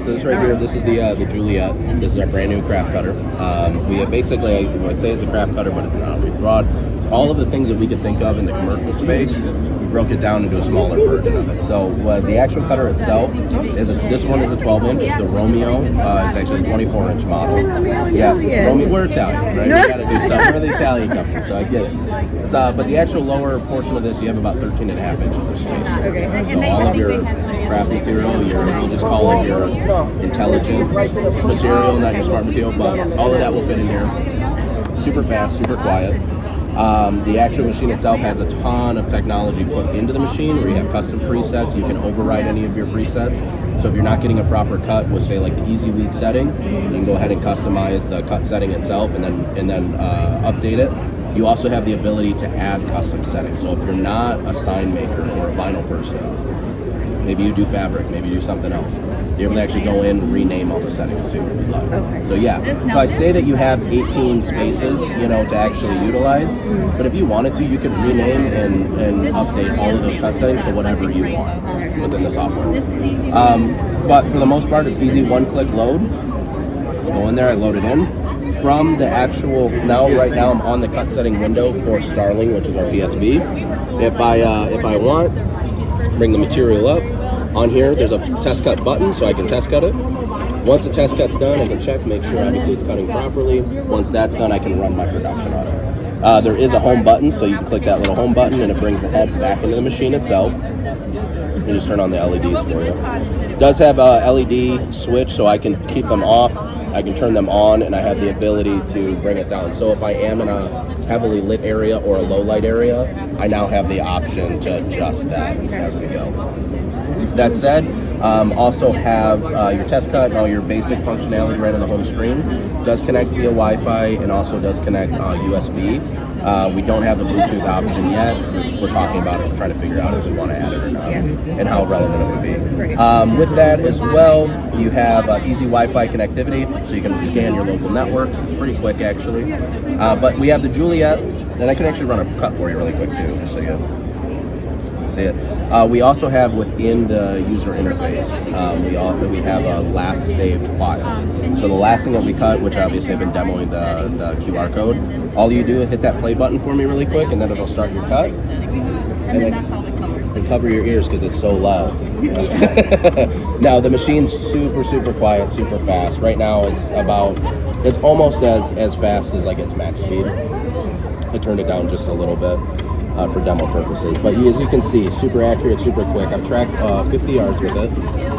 this right here, this is the Juliet. This is our brand new craft cutter. We have basically, I say it's a craft cutter, but it's not. We brought all of the things that we could think of in the commercial space. We broke it down into a smaller version of it. So the actual cutter itself is this one is a 12-inch. The Romeo is actually a 24-inch model. Yeah, Romeo, we're Italian, right? We got to do something. We're the Italian company, so I get it. But the actual lower portion of this, you have about 13 and a half inches of space. Okay. So all of your craft material, we'll just call it your intelligent material, not your smart material, but all of that will fit in here. Super fast, super quiet. The actual machine itself has a ton of technology put into the machine where you have custom presets. You can override any of your presets. So if you're not getting a proper cut with, say, like the Easy Weed setting, you can go ahead and customize the cut setting itself and then update it. You also have the ability to add custom settings. So if you're not a sign maker or a vinyl person, maybe you do fabric, maybe you do something else, you're able to actually go in and rename all the settings too if you'd like. Okay. So yeah, so I say that you have 18 spaces, to actually utilize, but if you wanted to, you could rename and update all of those cut settings to whatever you want within the software. But for the most part, it's easy, one-click load. Go in there, I load it in. From the actual, right now I'm on the cut setting window for Starling, which is our PSV. If I want, bring the material up. On here, there's a test cut button, so I can test cut it. Once the test cut's done, I can check, make sure obviously it's cutting properly. Once that's done, I can run my production on it. There is a home button, so you can click that little home button and it brings the head back into the machine itself. You just turn on the LEDs for you. It does have a LED switch, so I can keep them off, I can turn them on, and I have the ability to bring it down. So if I am in a heavily lit area or a low light area, I now have the option to adjust that as we go. That said, also have your test cut and all your basic functionality right on the home screen. Does connect via Wi-Fi and also does connect USB. We don't have the Bluetooth option yet. We're talking about it, trying to figure out if we want to add it or not, and how relevant it would be. With that as well, you have easy Wi-Fi connectivity, so you can scan your local networks. It's pretty quick, actually. But we have the Juliet, and I can actually run a cut for you really quick too, just so you see it. We also have within the user interface, we have a last saved file. So the last thing that we cut, which obviously I've been demoing the QR code, all you do is hit that play button for me really quick, and then it'll start your cut. And then that's all that covers. And cover your ears because it's so loud. Now the machine's super, super quiet, super fast. Right now it's almost as fast as like its max speed. I turned it down just a little bit for demo purposes. But as you can see, super accurate, super quick. I've tracked 50 yards with it.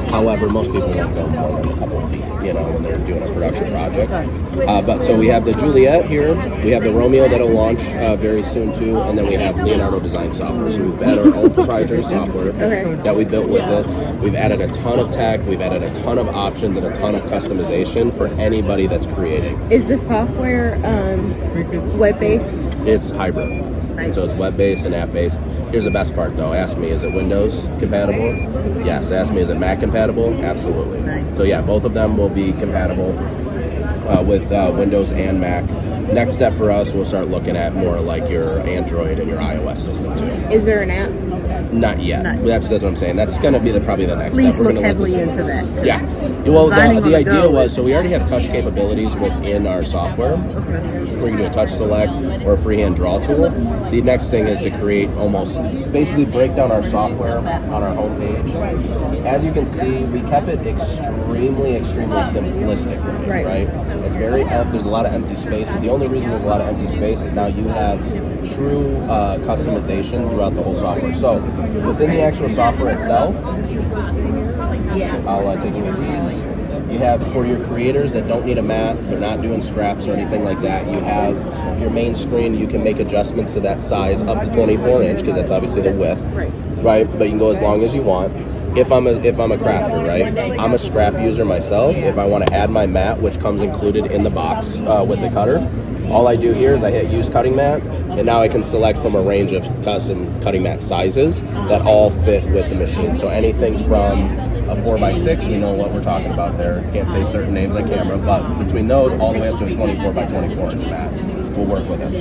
However, most people won't go more than a couple of feet, when they're doing a production project. But so we have the Juliet here. We have the Romeo that'll launch very soon too. And then we have Leonardo design software. So we've added our own proprietary software that we built with it. We've added a ton of tech. We've added a ton of options and a ton of customization for anybody that's creating. Is the software web-based? It's hybrid. Nice. So it's web-based and app-based. Here's the best part though. Ask me, is it Windows compatible? Yes. Ask me, is it Mac compatible? Absolutely. Nice. So yeah, both of them will be compatible with Windows and Mac. Next step for us, we'll start looking at more like your Android and your iOS system too. Is there an app? Not yet. That's what I'm saying. That's going to be probably the next step. Please look heavily into that. Yeah. Well, the idea was, so we already have touch capabilities within our software. We can do a touch select or a freehand draw tool. The next thing is to create basically break down our software on our homepage. As you can see, we kept it extremely simplistic, right? It's there's a lot of empty space, but the only reason there's a lot of empty space is now you have true customization throughout the whole software. So within the actual software itself, I'll take you with these. You have, for your creators that don't need a mat, they're not doing scraps or anything like that, you have your main screen. You can make adjustments to that size up to 24 inch because that's obviously the width, right? But you can go as long as you want. If I'm a crafter, right? I'm a scrap user myself. If I want to add my mat, which comes included in the box with the cutter, all I do here is I hit use cutting mat, and now I can select from a range of custom cutting mat sizes that all fit with the machine. So anything from a 4x6, we know what we're talking about there. Can't say certain names on camera, but between those all the way up to a 24 by 24 inch mat, we'll work with it.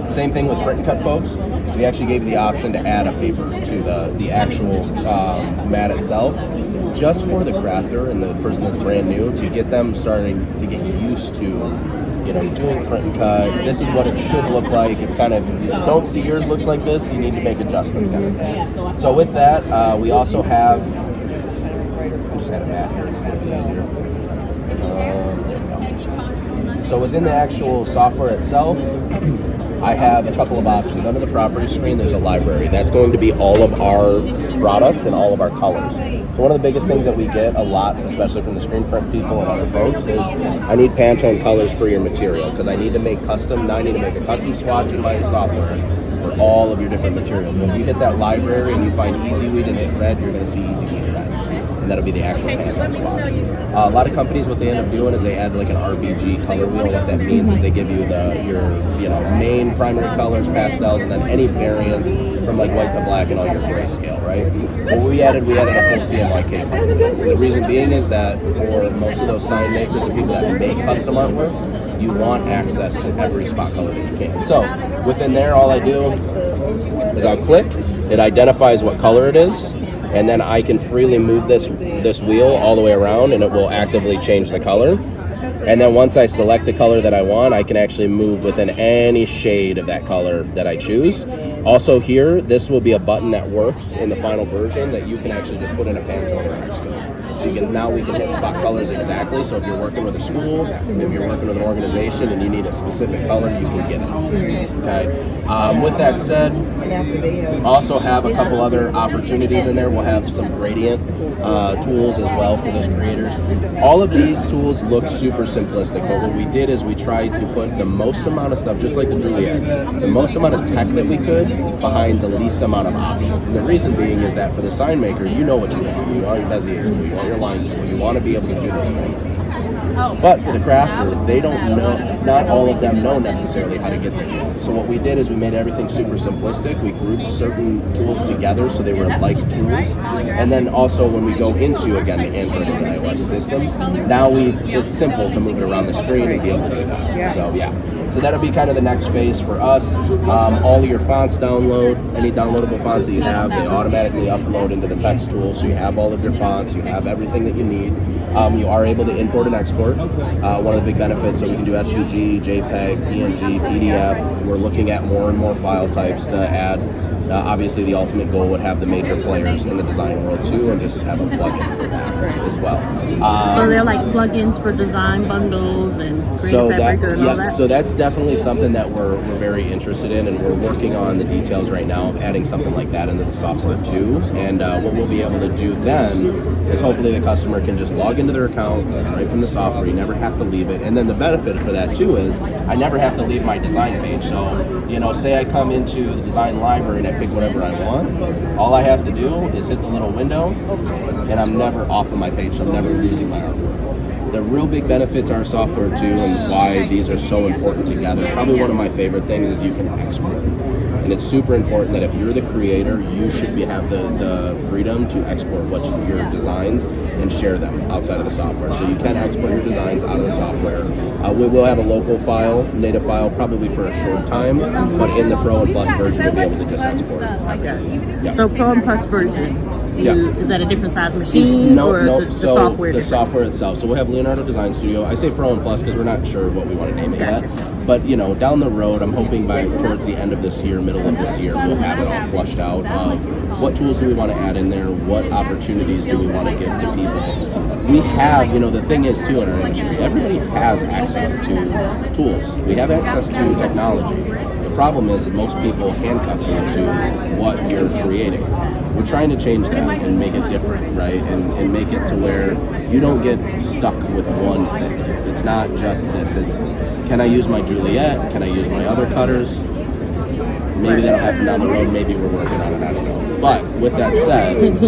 Same thing with print and cut, folks. we actually gave you the option to add a paper to the actual mat itself, just for the crafter and the person that's brand new, to get them starting to get used to, doing print and cut. This is what it should look like. It's kind of, if you just don't see yours looks like this, you need to make adjustments kind of thing. So with that, we also have, I just had a mat here, it's a little bit easier. So within the actual software itself, I have a couple of options. Under the property screen, there's a library. That's going to be all of our products and all of our colors. So one of the biggest things that we get a lot, especially from the screen print people and other folks, is I need Pantone Colors for your material, because I need to make a custom swatch in my software for all of your different materials. When you hit that library and you find Easy Weed and hit red, you're going to see Easy Weed red. And that'll be the actual Pantone swatch. A lot of companies, what they end up doing is they add like an RBG color wheel. What that means is they give you your main primary colors, pastels, and then any variants from like white to black and all your grayscale, right? What we added a full CMYK color wheel. The reason being is that for most of those sign makers and people that make custom artwork, you want access to every spot color that you can. So within there, all I do is I'll click, it identifies what color it is, and then I can freely move this wheel all the way around, and it will actively change the color. And then once I select the color that I want, I can actually move within any shade of that color that I choose. Also here, this will be a button that works in the final version that you can actually just put in a Pantone or hex code. So now we can hit spot colors exactly. So if you're working with a school, if you're working with an organization and you need a specific color, you can get it. Okay. With that said, also have a couple other opportunities in there. We'll have some gradient tools as well for those creators. All of these tools look super simplistic, but what we did is we tried to put the most amount of stuff, just like the Juliet, the most amount of tech that we could behind the least amount of options. And the reason being is that for the sign maker, you know what you want. You want your Bezier tool, you want your line tool, you want to be able to do those things. But for the crafter, they don't know, not all of them know necessarily how to get there yet. So what we did is we made everything super simplistic. We grouped certain tools together so they were like tools. And then also when we go into, again, the Android and iOS systems, now it's simple to move it around the screen and be able to do that. So yeah. So that'll be kind of the next phase for us. All of your fonts download, any downloadable fonts that you have, they automatically upload into the text tool. So you have all of your fonts, you have everything that you need. You are able to import and export. One of the big benefits, so we can do SVG, JPEG, PNG, PDF. We're looking at more and more file types to add. Obviously, the ultimate goal would have the major players in the design world too, and just have a plugin for that as well. So they're like plugins for design bundles and Creative Fabric and all that? So that's definitely something that we're very interested in, and we're working on the details right now of adding something like that into the software too. And what we'll be able to do then is hopefully the customer can just log into their account right from the software. You never have to leave it. And then the benefit for that too is I never have to leave my design page. So, say I come into the design library and I pick whatever I want. All I have to do is hit the little window, and I'm never off of my page, so I'm never losing my artwork. The real big benefit to our software too, and why these are so important together, probably one of my favorite things is you can export. And it's super important that if you're the creator, you should have the freedom to export your designs and share them outside of the software. So you can export your designs out of the software. We will have a local file, native file, probably for a short time, but in the Pro and Plus version, you'll be able to just export it. Yeah. So Pro and Plus version, is that a different size machine? Is it so the software? The software itself. So we'll have Leonardo Design Studio. I say Pro and Plus because we're not sure what we want to name it yet. But down the road, I'm hoping towards the end of this year, middle of this year, we'll have it all flushed out of what tools do we want to add in there, what opportunities do we want to give to people. We have, the thing is too in our industry, everybody has access to tools. We have access to technology. The problem is most people handcuff you to what you're creating. We're trying to change that and make it different, right? And make it to where you don't get stuck with one thing. It's not just this. It's, can I use my Juliet? Can I use my other cutters? Maybe that'll happen down the road. Maybe we're working on it. I don't know. But with that said,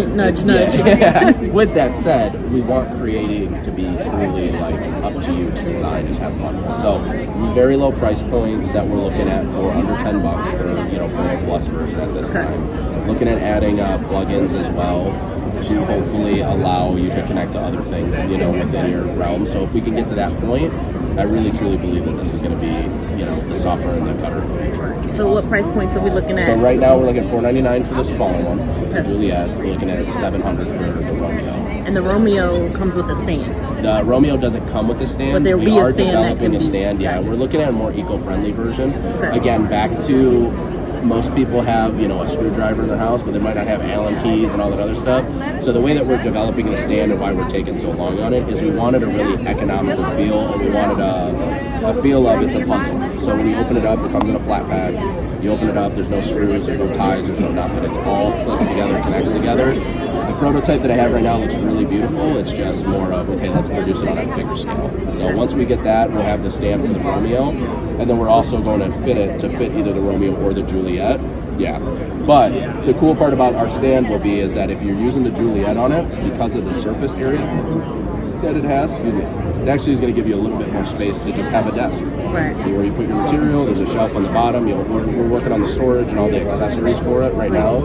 with that said, we want creating to be truly up to you to design and have fun with. So very low price points that we're looking at for under $10 for a Plus version at this time. Looking at adding plugins as well to hopefully allow you to connect to other things, within your realm. So if we can get to that point, I really truly believe that this is going to be, the software and the cutter of the future. So what price points are we looking at? So right now we're looking at $499 for the smaller one, the Juliet. We're looking at $700 for the Romeo. And the Romeo comes with a stand. The Romeo doesn't come with the stand. But there'll we be a are stand that developing can a stand. Yeah, Gotcha. we're looking at a more eco-friendly version. Okay. Again, back to most people have, a screwdriver in their house, but they might not have Allen keys and all that other stuff. So the way that we're developing the stand and why we're taking so long on it is we wanted a really economical feel, and we wanted a feel of it's a puzzle. So when you open it up, it comes in a flat pack. You open it up, there's no screws, there's no ties, there's no nothing. It's all clicks together, connects together. The prototype that I have right now looks really beautiful. It's just more of, okay, let's produce it on a bigger scale. So once we get that, we'll have the stand for the Romeo, and then we're also going to fit it to fit either the Romeo or the Juliet. Yeah. But the cool part about our stand will be is that if you're using the Juliet on it, because of the surface area that it has, it actually is going to give you a little bit more space to just have a desk. Right. Where you put your material, there's a shelf on the bottom. We're working on the storage and all the accessories for it right now.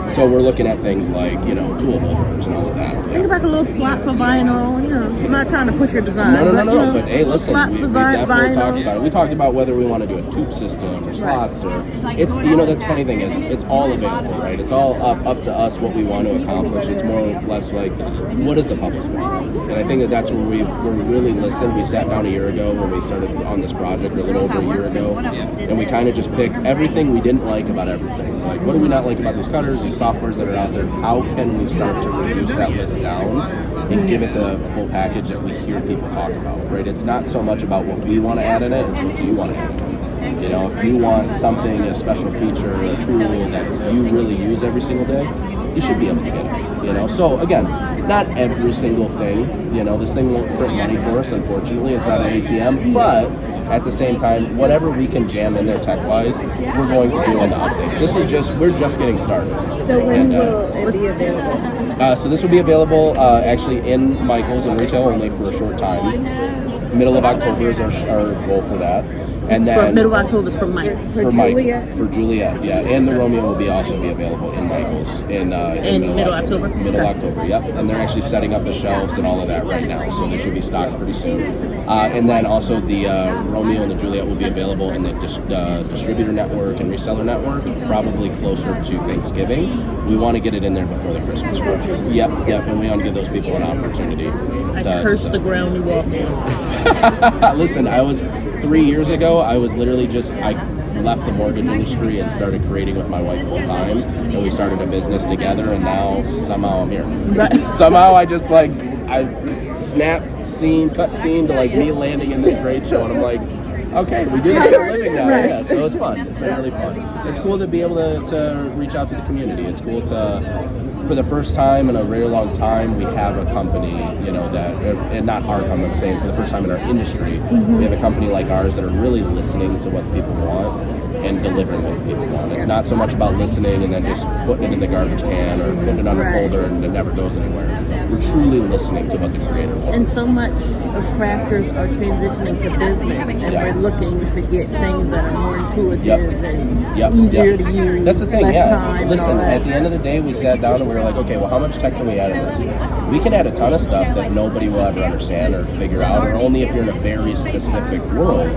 So we're looking at things like, tool holders and all of that. Think about a little slot for vinyl. I'm not trying to push your design. No. But, But hey, listen, slots we for definitely vinyl. talked about it. We talked about whether we want to do a tube system or slots or it's that's the funny thing is it's all available, right? It's all up to us what we want to accomplish. It's more or less like what does the public want? And I think that's where we really listened. We sat down a year ago when we started on this project, or a little over a year ago, and we kind of just picked everything we didn't like about everything. Like, what do we not like about these cutters, these softwares that are out there? How can we start to reduce that list down and give it to a full package that we hear people talk about, right? It's not so much about what we want to add in it, it's what do you want to add in it. If you want something, a special feature, a tool that you really use every single day, you should be able to get it, So again, not every single thing, this thing won't print money for us, unfortunately. It's not an ATM, but at the same time, whatever we can jam in there tech-wise, we're going to do in the updates. We're just getting started. So when will it be available? So this will be available actually in Michael's and retail only for a short time. Middle of October is our goal for that. And then middle of October is for Mike. For Juliet? For Juliet, yeah. And the Romeo will also be available in Michael's in middle October. Middle October, yep. And they're actually setting up the shelves and all of that right now, so they should be stocked pretty soon. And then also the Romeo and the Juliet will be available in the distributor network and reseller network, probably closer to Thanksgiving. We want to get it in there before the Christmas rush. Yep. And we want to give those people an opportunity. I curse the ground you walk on. Listen, 3 years ago, I was literally I left the mortgage industry and started creating with my wife full time, and we started a business together, and now somehow I'm here. Right. Somehow I just I cut scene to me landing in this trade show, and I'm like, okay, we do this for a living now. Yeah, so it's fun. It's been really fun. It's cool to be able to reach out to the community. It's cool for the first time in a very long time, we have a company, and not our company, I'm saying for the first time in our industry, we have a company like ours that are really listening to what the people want and delivering what the people want. It's not so much about listening and then just putting it in the garbage can or putting it on a folder and it never goes anywhere. We're truly listening to what the creator wants. And so much of crafters are transitioning to business, and we're looking to get things that are more intuitive and easier to use. That's the thing, less time. Listen, at the end of the day, we sat down and we were like, okay, well, how much tech can we add in this? We can add a ton of stuff that nobody will ever understand or figure out, or only if you're in a very specific world.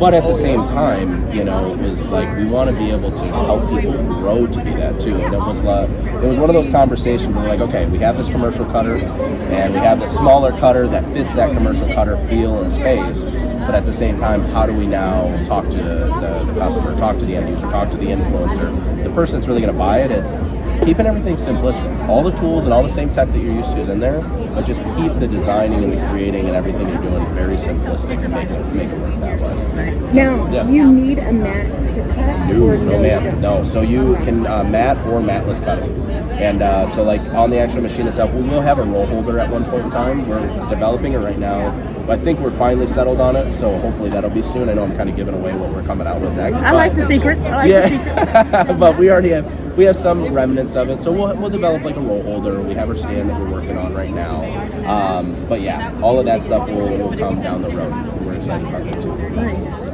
But at the same time, it was like we want to be able to help people grow to be that too. And it was one of those conversations where we're like, okay, we have this commercial cutter and we have the smaller cutter that fits that commercial cutter feel and space. But at the same time, how do we now talk to the customer, talk to the end user, talk to the influencer, the person that's really going to buy it? It's keeping everything simplistic. All the tools and all the same tech that you're used to is in there, but just keep the designing and the creating and everything you're doing very simplistic and make it work that way. Now, you need a mat to cut? No, ma'am. No. So you can mat or matless cutting. And so on the actual machine itself, we will have a roll holder at one point in time. We're developing it right now. But I think we're finally settled on it, so hopefully that'll be soon. I know I'm kind of giving away what we're coming out with next. I like the secrets. But we already have some remnants of it, so we'll develop a roll holder. We have our stand that we're working on right now. But yeah, all of that stuff will come down the road. We're excited about that too. Nice.